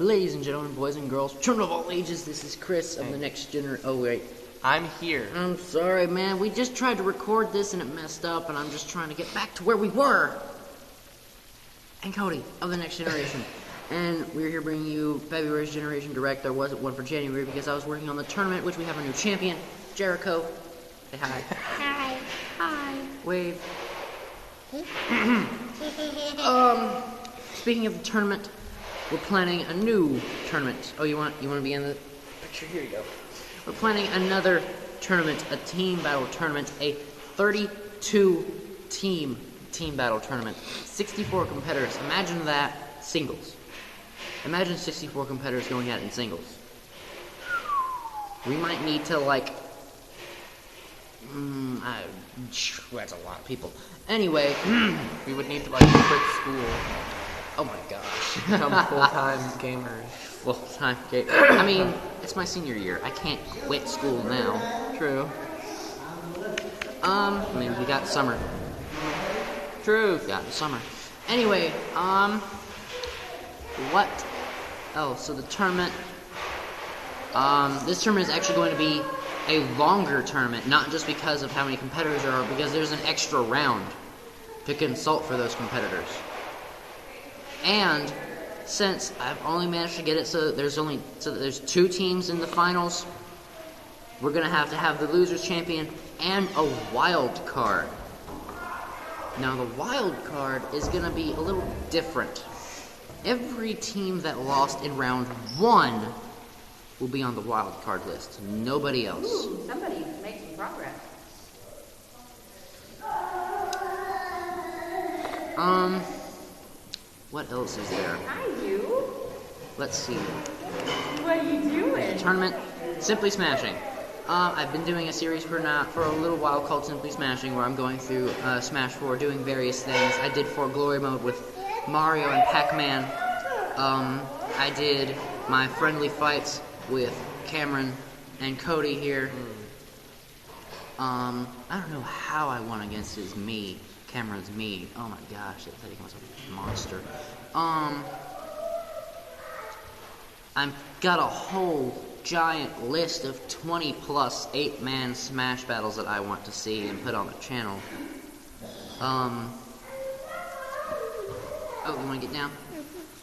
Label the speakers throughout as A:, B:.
A: Ladies and gentlemen, boys and girls, children of all ages, this is Chris of the Next Gener... Oh, wait.
B: I'm here.
A: I'm sorry, man. We just tried to record this and it messed up, and I'm just trying to get back to where we were. And Cody of the Next Generation. And we're here bringing you February's Generation Direct. There wasn't one for January because I was working on the tournament, which we have a new champion, Jericho. Say hi.
C: Hi. Hi.
A: Wave. Speaking of the tournament, we're planning a new tournament. Oh, you want to be in the picture? Here you go. We're planning another tournament, a team battle tournament, a 32-team battle tournament. 64 competitors. Imagine that singles. Imagine 64 competitors going at it in singles. We might need to, that's a lot of people. Anyway,
B: We would need to quit school,
A: oh my gosh.
B: become full-time gamers.
A: Full-time gamer. I mean, it's my senior year. I can't quit school now.
B: True.
A: I mean, we got summer.
B: Truth.
A: Got summer. Anyway, what? Oh, so the tournament. This tournament is actually going to be a longer tournament, not just because of how many competitors there are, because there's an extra round to consult for those competitors. And since I've only managed to get it so there's 2 teams in the finals, we're gonna have to have the losers champion and a wild card. Now the wild card is gonna be a little different. Every team that lost in round 1 will be on the wild card list. Nobody else.
D: Ooh, somebody's making progress.
A: What else is there?
D: Hi, you.
A: Let's see.
D: What are you doing?
A: Tournament, Simply Smashing. I've been doing a series for a little while called Simply Smashing, where I'm going through Smash 4, doing various things. I did 4 Glory Mode with Mario and Pac-Man. I did my friendly fights with Cameron and Cody here. I don't know how I won against his Mii. Cameron's Mii. Oh my gosh, I thought he was a monster. I've got a whole giant list of 20 plus 8-man Smash battles that I want to see and put on the channel. Oh, you want to get down?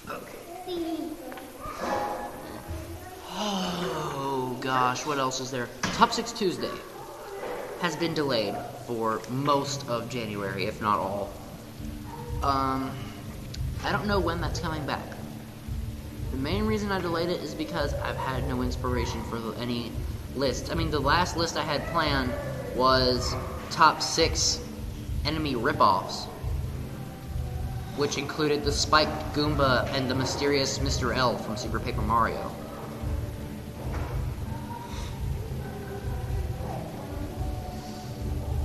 A: Okay. Oh gosh, what else is there? Top 6 Tuesday has been delayed for most of January, if not all. I don't know when that's coming back. The main reason I delayed it is because I've had no inspiration for any list. I mean, the last list I had planned was top 6 enemy ripoffs, which included the spiked Goomba and the mysterious Mr. L from Super Paper Mario.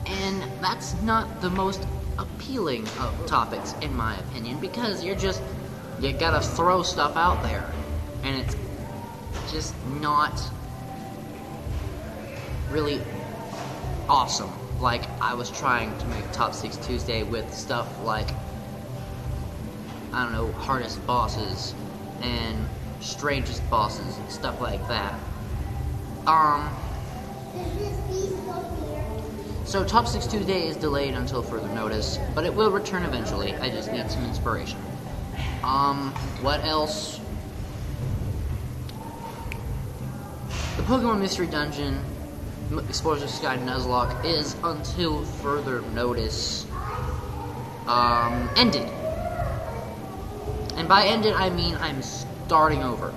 A: And that's not the most appealing of topics, in my opinion, because you gotta throw stuff out there, and it's just not really awesome. Like, I was trying to make Top 6 Tuesday with stuff like, I don't know, hardest bosses and strangest bosses and stuff like that. So Top 6 Tuesday is delayed until further notice, but it will return eventually. I just need some inspiration. What else? The Pokemon Mystery Dungeon, Explorers of Sky Nuzlocke, is until further notice, ended. And by ended, I mean I'm starting over.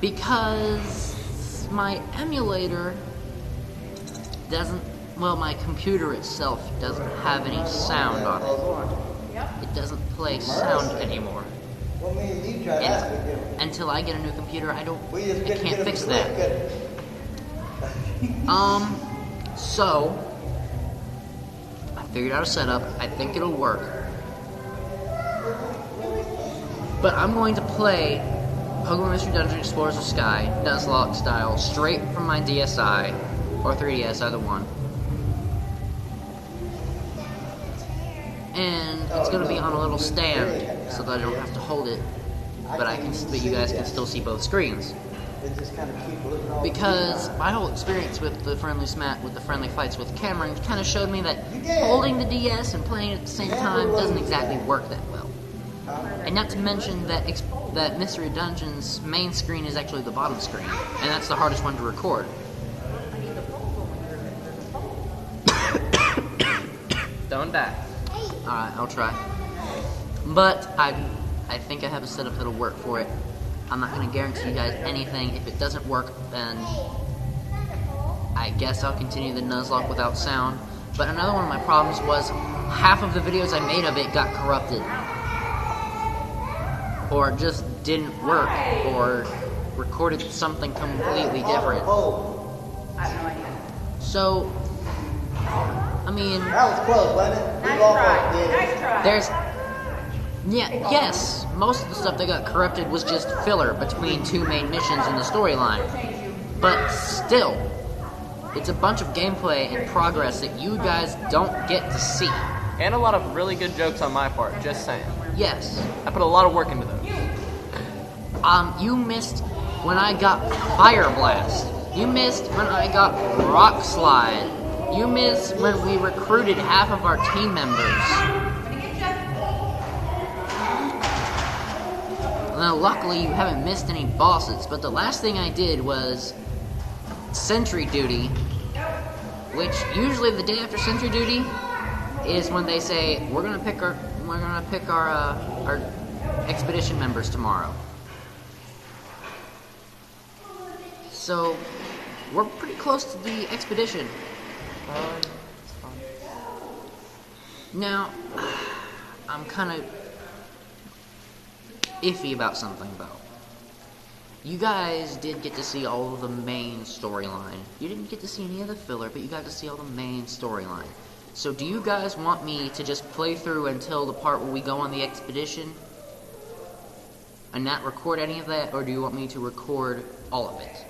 A: Because my emulator my computer itself doesn't have any sound on it. It doesn't play sound anymore. And until I get a new computer, I can't fix that. So I figured out a setup. I think it'll work. But I'm going to play Pokemon Mystery Dungeon Explorers of Sky, Nuzlocke style, straight from my DSi, or 3DS, either one. And it's going to be on a little stand, so that I don't have to hold it but you guys can still see both screens. Because my whole experience with the friendly fights with Cameron kind of showed me that holding the DS and playing it at the same time doesn't exactly work that well. And not to mention that Mystery Dungeon's main screen is actually the bottom screen, and that's the hardest one to record.
D: I need the phones only there's a phone.
B: Don't die.
A: Alright, I'll try. But I think I have a setup that'll work for it. I'm not going to guarantee you guys anything. If it doesn't work, then I guess I'll continue the Nuzlocke without sound. But another one of my problems was half of the videos I made of it got corrupted. Or just didn't work, or recorded something completely different.
D: I have no idea.
A: So, I mean,
E: That was close, wasn't it?
D: Nice try. Nice try.
A: there's... Yes, most of the stuff that got corrupted was just filler between two main missions in the storyline. But still, it's a bunch of gameplay and progress that you guys don't get to see.
B: And a lot of really good jokes on my part, just saying.
A: Yes.
B: I put a lot of work into those.
A: You missed when I got Fire Blast. You missed when I got Rock Slide. You missed when we recruited half of our team members. Now, luckily, you haven't missed any bosses, but the last thing I did was Sentry Duty, which usually the day after Sentry Duty is when they say we're gonna pick our expedition members tomorrow. So we're pretty close to the expedition.
B: It's fun.
A: Now, I'm kind of iffy about something, though. You guys did get to see all of the main storyline. You didn't get to see any of the filler, but you got to see all the main storyline. So do you guys want me to just play through until the part where we go on the expedition and not record any of that, or do you want me to record all of it?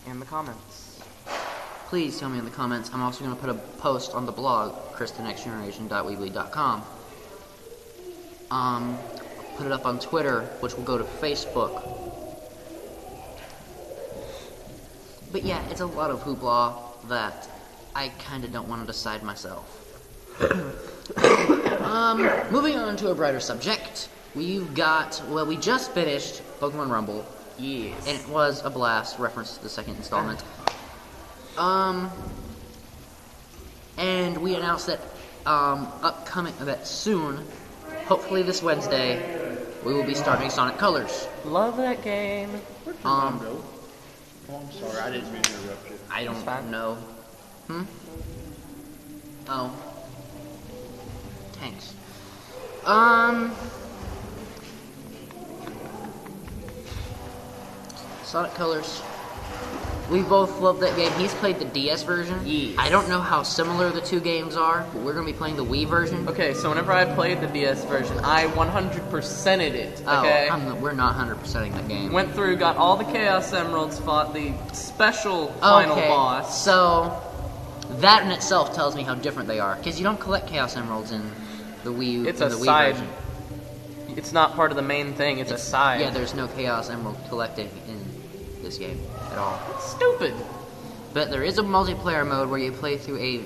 B: In the comments.
A: Please tell me in the comments. I'm also going to put a post on the blog, christhenextgeneration.weebly.com. Put it up on Twitter, which will go to Facebook. But yeah, it's a lot of hoopla that I kind of don't want to decide myself. Moving on to a brighter subject. We just finished Pokemon Rumble.
B: Yes.
A: And it was a blast, reference to the second installment. And we announced that that soon, hopefully this Wednesday, we will be starting Sonic Colors.
B: Love that game.
F: Oh, I'm sorry, I didn't mean to interrupt you.
A: I
B: That's fine.
A: don't know. Oh. Thanks. Sonic Colors. We both love that game. He's played the DS version.
B: Yes.
A: I don't know how similar the two games are, but we're going to be playing the Wii version.
B: Okay, so whenever I played the DS version, I 100%ed it, okay?
A: We're not 100%ing that game.
B: Went through, got all the Chaos Emeralds, fought the special final boss.
A: So, that in itself tells me how different they are. Because you don't collect Chaos Emeralds in the Wii,
B: It's
A: in
B: a
A: the Wii
B: side.
A: version.
B: It's not part of the main thing, it's a side.
A: Yeah, there's no Chaos Emerald collecting in this game at all.
B: Stupid.
A: But there is a multiplayer mode where you play through a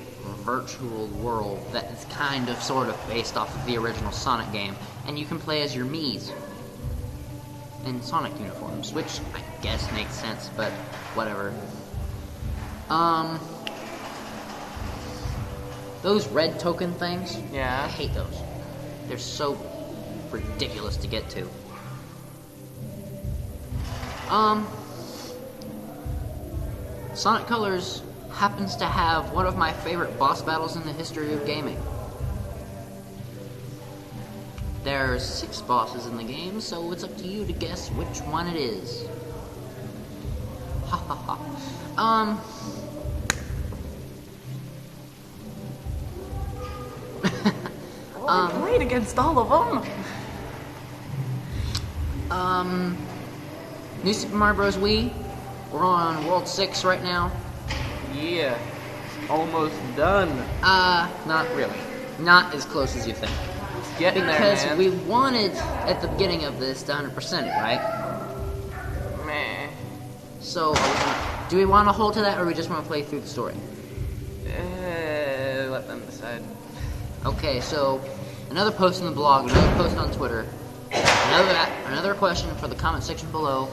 A: virtual world that is kind of, sort of, based off of the original Sonic game. And you can play as your Miis in Sonic uniforms, which I guess makes sense, but whatever. Those red token things,
B: Yeah.
A: I hate those. They're so ridiculous to get to. Sonic Colors happens to have one of my favorite boss battles in the history of gaming. There's 6 bosses in the game, so it's up to you to guess which one it is. Ha ha ha.
B: I played against all of them.
A: New Super Mario Bros. Wii. We're on World 6 right now.
B: Yeah. Almost done.
A: Not really. not as close as you think.
B: Getting
A: Because
B: there, man.
A: we wanted, at the beginning of this, to 100% it, right?
B: Meh.
A: So, do we want to hold to that, or we just want to play through the story?
B: Let them decide.
A: Okay, so, another post on the blog, another post on Twitter, another question for the comment section below.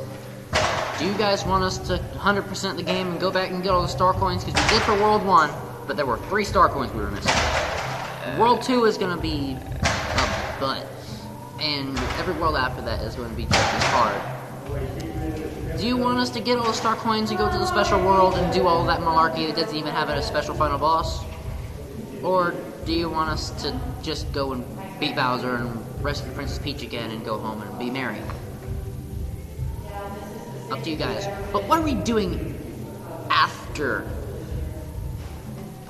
A: Do you guys want us to 100% the game and go back and get all the star coins? Because we did for World 1, but there were 3 star coins we were missing. World 2 is going to be a butt. And every world after that is going to be just as hard. Do you want us to get all the star coins and go to the special world and do all that malarkey that doesn't even have a special final boss? Or do you want us to just go and beat Bowser and rescue Princess Peach again and go home and be merry? Up to you guys. But what are we doing after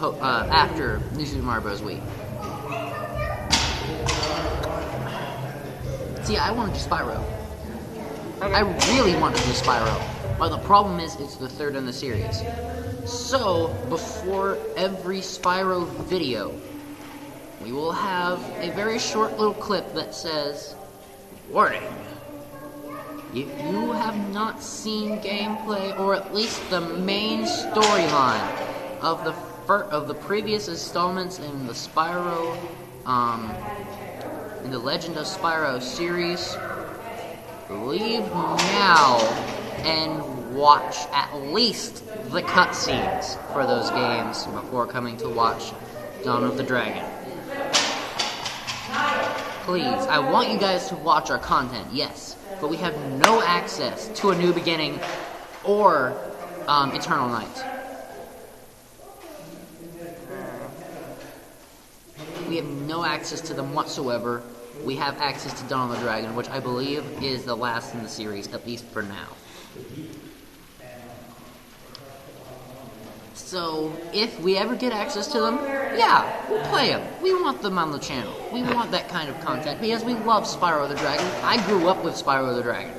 A: New Super Mario Bros. Wii? See, I want to do Spyro.
B: Okay.
A: I really want to do Spyro. But the problem is, it's the third in the series. So, before every Spyro video, we will have a very short little clip that says, "Warning. If you have not seen gameplay, or at least the main storyline of the previous installments in the Spyro, in the Legend of Spyro series, leave now and watch at least the cutscenes for those games before coming to watch Dawn of the Dragon. Please, I want you guys to watch our content, yes, but we have no access to A New Beginning or Eternal Night. We have no access to them whatsoever. We have access to Dawn of the Dragon, which I believe is the last in the series, at least for now. So, if we ever get access to them, yeah, we'll play them. We want them on the channel. We want that kind of content, because we love Spyro the Dragon. I grew up with Spyro the Dragon.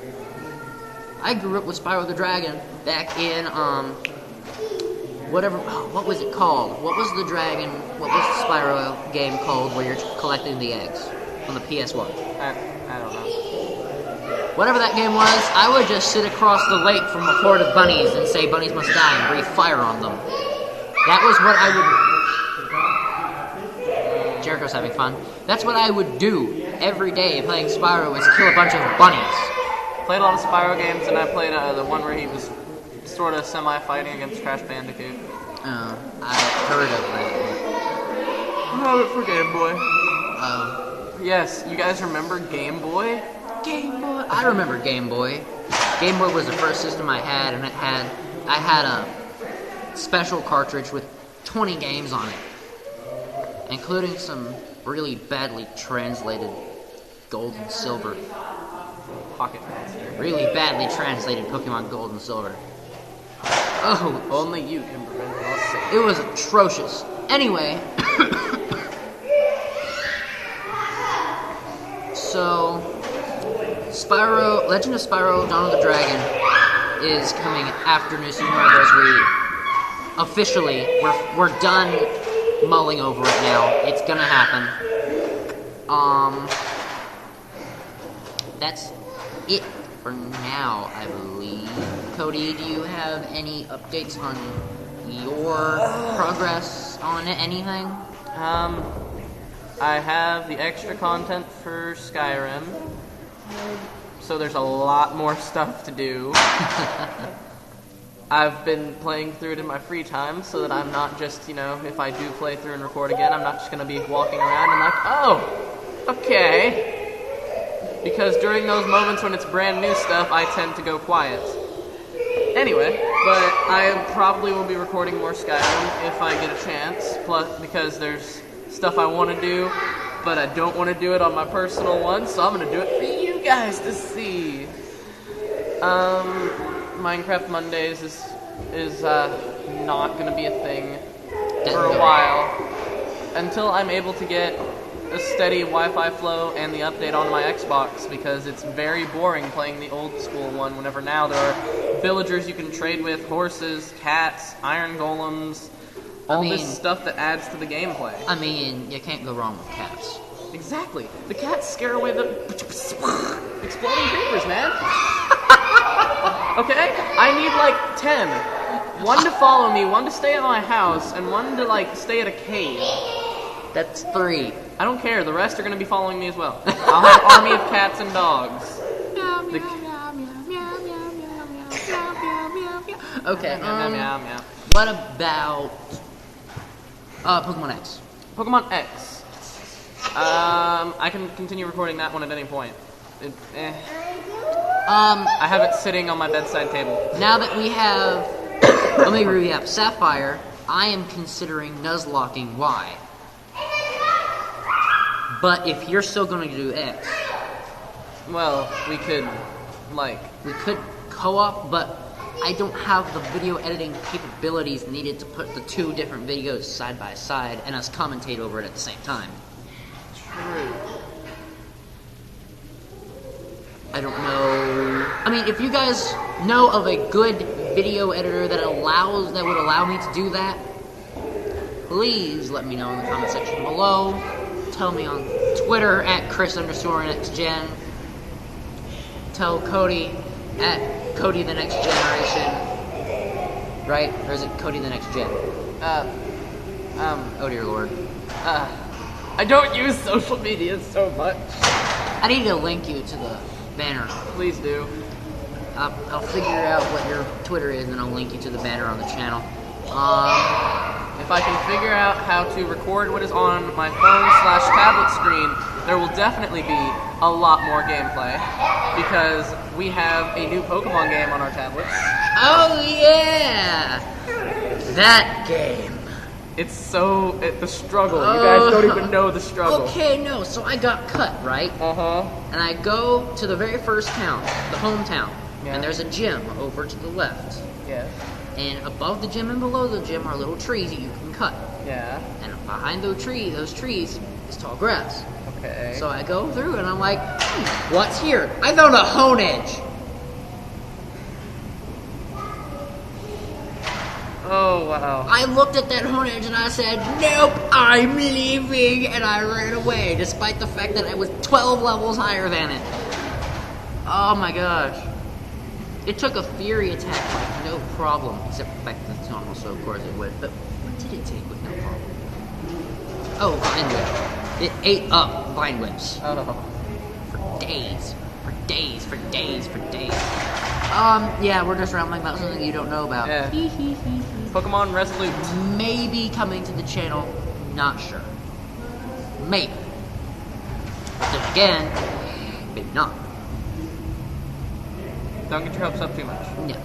A: I grew up with Spyro the Dragon back in, what was it called? What was the Spyro game called where you're collecting the eggs on the PS1?
B: I don't know.
A: Whatever that game was, I would just sit across the lake from a horde of bunnies and say bunnies must die and breathe fire on them. That was what I would... Jericho's having fun. That's what I would do every day playing Spyro, was kill a bunch of bunnies.
B: Played a lot of Spyro games, and I played the one where he was sort of semi-fighting against Crash Bandicoot.
A: I've heard of that.
B: I have it for Game Boy. Yes, you guys remember Game Boy?
A: Game Boy. I remember Game Boy. Game Boy was the first system I had, and I had a special cartridge with 20 games on it, including some really badly translated Gold and Silver.
B: Pocket Monster.
A: Really badly translated Pokemon Gold and Silver. Oh,
B: Only you can prevent lost save.
A: it was atrocious. Anyway, so Legend of Spyro: Dawn of the Dragon is coming after New Super Mario Bros. Wii. Officially, we're done mulling over it now. It's gonna happen. That's it for now, I believe. Cody, do you have any updates on your progress on anything?
B: I have the extra content for Skyrim, so there's a lot more stuff to do. I've been playing through it in my free time, so that I'm not just, if I do play through and record again, I'm not just going to be walking around and like, oh, okay. Because during those moments when it's brand new stuff, I tend to go quiet. Anyway, but I probably will be recording more Skyrim if I get a chance, plus because there's stuff I want to do, but I don't want to do it on my personal one, so I'm going to do it for you guys to see. Minecraft Mondays is not going to be a thing for a while, until I'm able to get a steady Wi-Fi flow and the update on my Xbox, because it's very boring playing the old school one whenever now there are villagers you can trade with, horses, cats, iron golems, all
A: mean-
B: this stuff that adds to the gameplay.
A: I mean, you can't go wrong with cats.
B: Exactly. The cats scare away the exploding creepers, man. Okay? I need like 10. One to follow me, one to stay at my house, and one to like stay at a cave.
A: That's 3.
B: I don't care. The rest are going to be following me as well. I'll have an army of cats and dogs. The-
A: Okay,
B: Meow, meow, meow.
A: what about Pokemon X?
B: Pokemon X. I can continue recording that one at any point. I have it sitting on my bedside table.
A: Now that we have, let me recap, Sapphire, I am considering Nuzlocking Y. But if you're still going to do X,
B: Well, we could, like,
A: we could co-op, but I don't have the video editing capabilities needed to put the 2 different videos side by side and us commentate over it at the same time.
B: true.
A: I don't know. I mean, if you guys know of a good video editor that would allow me to do that, please let me know in the comment section below. Tell me on Twitter at Chris_NextGen. Tell Cody at Cody the Next Generation. Right? Or is it Cody the Next Gen? Oh dear lord.
B: I don't use social media so much.
A: I need to link you to the banner.
B: Please do.
A: I'll figure out what your Twitter is and I'll link you to the banner on the channel.
B: If I can figure out how to record what is on my phone/tablet screen, there will definitely be a lot more gameplay. Because we have a new Pokemon game on our tablets.
A: Oh yeah! That game.
B: It's the struggle. You guys don't even know the struggle.
A: Okay, no, so I got cut, right?
B: Uh-huh.
A: And I go to the very first town, the hometown,
B: Yeah.
A: and there's a gym over to the left.
B: Yes.
A: And above the gym and below the gym are little trees that you can cut.
B: Yeah.
A: And behind those trees is tall grass.
B: Okay.
A: So I go through and I'm like, what's here? I found a Honedge!
B: Oh, wow.
A: I looked at that Honedge and I said, nope, I'm leaving, and I ran away, despite the fact that I was 12 levels higher than it. Oh my gosh. It took a Fury attack like no problem, except the fact that it's normal, so of course it would. But what did it take with no problem? Oh, Vine Whip. It ate up Vine Whips.
B: Oh.
A: For days. For days, for days, for days. Yeah, we're just rambling about something you don't know about.
B: Yeah. Pokemon Resolute.
A: Maybe coming to the channel, not sure. Maybe. But then again, maybe not.
B: Don't get your hopes up too much.
A: No.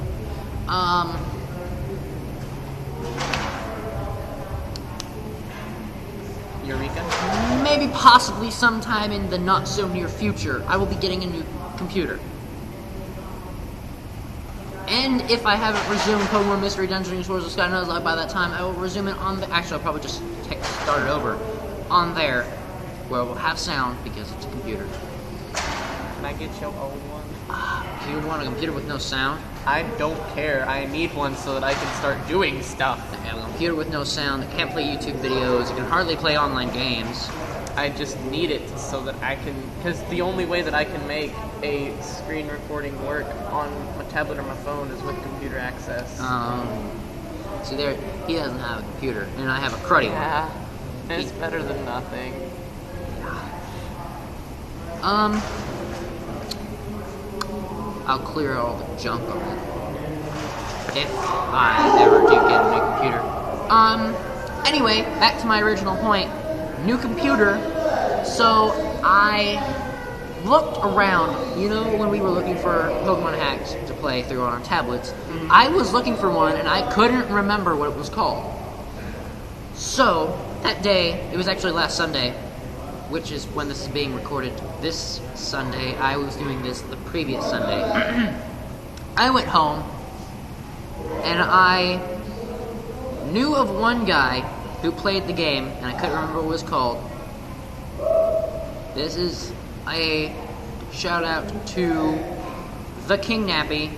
B: Eureka?
A: Maybe possibly sometime in the not so near future, I will be getting a new computer. And if I haven't resumed Pokemon Mystery Dungeon and Swords of Sky Nuzlocke by that time, I will resume it on the... Actually, I'll probably just start it over on there, where we'll have sound, because it's a computer.
B: Can I get your old one?
A: Do you want a computer with no sound?
B: I don't care. I need one so that I can start doing stuff.
A: I have a computer with no sound that can't play YouTube videos, it can hardly play online games.
B: I just need it so that I can... Because the only way that I can make a screen recording work on my tablet or my phone is with computer access.
A: See there, he doesn't have a computer, and I have a cruddy one.
B: Yeah. It's better than nothing.
A: I'll clear all the junk on it. If I ever do get a new computer. Anyway, back to my original point. New computer. So, I looked around, you know, when we were looking for Pokemon hacks to play through on our tablets. I was looking for one, and I couldn't remember what it was called. So, that day, it was actually last Sunday, which is when this is being recorded this Sunday. I was doing this the previous Sunday. I went home, and I knew of one guy who played the game, and I couldn't remember what it was called. This is a shout out to the King Nappy.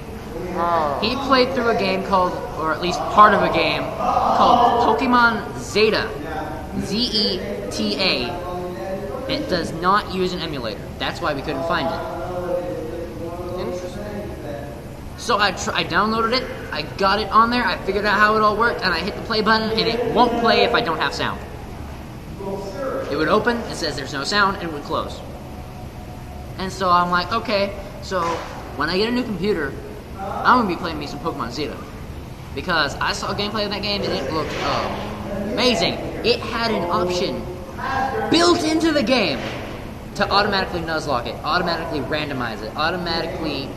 B: Oh.
A: He played through a game called or at least part of a game, called Pokemon Zeta. Zeta. It does not use an emulator. That's why we couldn't find it.
B: Interesting.
A: So I downloaded it, I got it on there, I figured out how it all worked, and I hit the play button, and it won't play if I don't have sound. It would open, it says there's no sound, and it would close. And so I'm like, okay, so when I get a new computer, I'm going to be playing me some Pokemon Zeta. Because I saw gameplay of that game, and it looked amazing. It had an option built into the game to automatically Nuzlocke it, automatically randomize it, automatically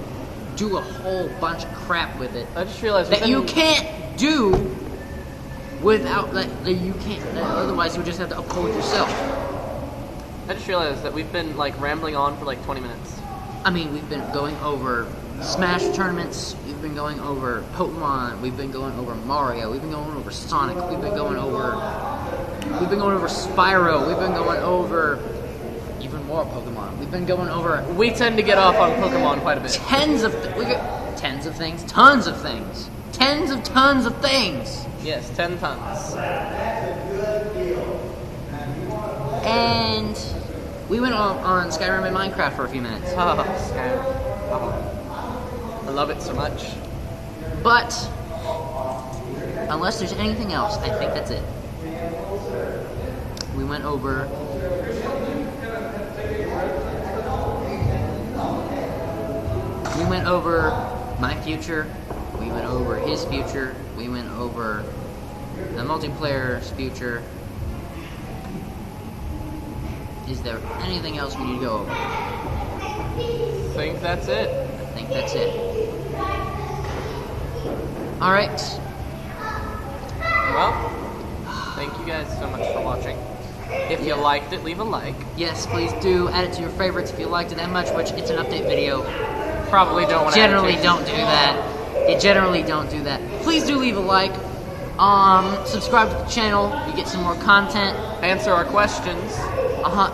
A: do a whole bunch of crap with it
B: I just realized
A: that you can't do without that you can't. Otherwise, you would just have to upload yourself.
B: I just realized that we've been like rambling on for like 20 minutes.
A: I mean, we've been going over Smash tournaments. We've been going over Pokemon. We've been going over Mario. We've been going over Sonic. We've been going over Spyro. We've been going over even more Pokemon. We've been going over
B: We tend to get off on Pokemon quite a bit.
A: tons of things, tons of things.
B: Yes, 10 tons.
A: And we went on Skyrim and Minecraft for a few minutes.
B: Oh, Skyrim. Oh. I love it so much.
A: But unless there's anything else, I think that's it. We went over my future. We went over his future. We went over the multiplayer's future. Is there anything else we need to go over?
B: I think that's it.
A: I think that's it. Alright.
B: Well, thank you guys so much for watching. If you liked it, leave a like.
A: Yes, please do. Add it to your favorites if you liked it that much, which it's an update video.
B: Probably don't want to
A: Generally don't do that. You generally don't do that. Please do leave a like. Subscribe to the channel. You get some more content.
B: answer our questions.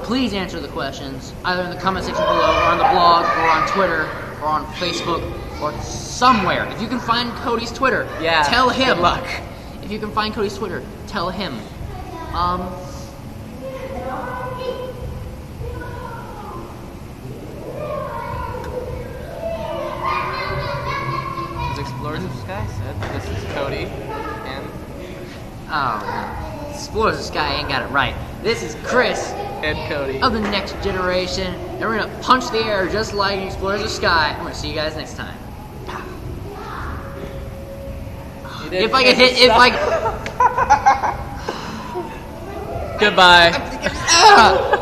A: Please answer the questions, either in the comment section below, or on the blog, or on Twitter, or on Facebook, or somewhere. If you can find Cody's Twitter,
B: Yeah,
A: tell him.
B: good luck.
A: If you can find Cody's Twitter, tell him.
B: As Explorers of Sky said, this is Cody, and
A: Oh, no. Explorers of the Sky ain't got it right. This is Chris
B: Cody.
A: of the Next Generation, and we're gonna punch the air just like Explorers of the Sky. I'm gonna see you guys next time.
B: You did
A: If I get hit, if I...
B: Goodbye.